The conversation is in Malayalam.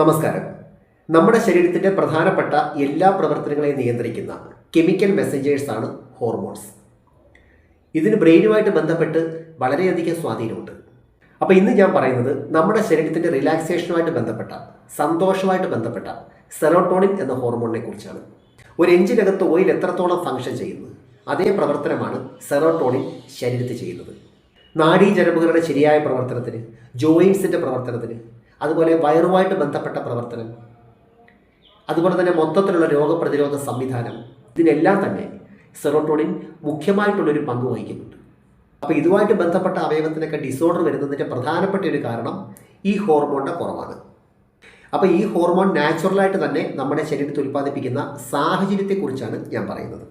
നമസ്കാരം. നമ്മുടെ ശരീരത്തിൻ്റെ പ്രധാനപ്പെട്ട എല്ലാ പ്രവർത്തനങ്ങളെയും നിയന്ത്രിക്കുന്ന കെമിക്കൽ മെസ്സഞ്ചേഴ്സാണ് ഹോർമോൺസ്. ഇതിന് ബ്രെയിനുമായിട്ട് ബന്ധപ്പെട്ട് വളരെയധികം സ്വാധീനമുണ്ട്. അപ്പോൾ ഇന്ന് ഞാൻ പറയുന്നത് നമ്മുടെ ശരീരത്തിൻ്റെ റിലാക്സേഷനുമായിട്ട് ബന്ധപ്പെട്ട, സന്തോഷമായിട്ട് ബന്ധപ്പെട്ട സെറോട്ടോണിൻ എന്ന ഹോർമോണിനെ കുറിച്ചാണ്. ഒരു എഞ്ചിനകത്ത് ഓയിൽ എത്രത്തോളം ഫങ്ഷൻ ചെയ്യുന്നു, അതേ പ്രവർത്തനമാണ് സെറോട്ടോണിൻ ശരീരത്തിൽ ചെയ്യുന്നത്. നാഡീഞരമ്പുകളുടെ ശരിയായ പ്രവർത്തനത്തിന്, ജോയിൻസിൻ്റെ പ്രവർത്തനത്തിന്, അതുപോലെ വയറുമായിട്ട് ബന്ധപ്പെട്ട പ്രവർത്തനം, അതുപോലെ തന്നെ മൊത്തത്തിലുള്ള രോഗപ്രതിരോധ സംവിധാനം, ഇതിനെല്ലാം തന്നെ സെറോട്ടോണിൻ മുഖ്യമായിട്ടുള്ളൊരു പങ്ക് വഹിക്കുന്നുണ്ട്. അപ്പോൾ ഇതുമായിട്ട് ബന്ധപ്പെട്ട അവയവത്തിനൊക്കെ ഡിസോർഡർ വരുന്നതിൻ്റെ പ്രധാനപ്പെട്ട ഒരു കാരണം ഈ ഹോർമോണിൻ്റെ കുറവാണ്. അപ്പോൾ ഈ ഹോർമോൺ നാച്ചുറലായിട്ട് തന്നെ നമ്മുടെ ശരീരത്തിൽ ഉൽപ്പാദിപ്പിക്കുന്ന സാഹചര്യത്തെക്കുറിച്ചാണ് ഞാൻ പറയുന്നത്.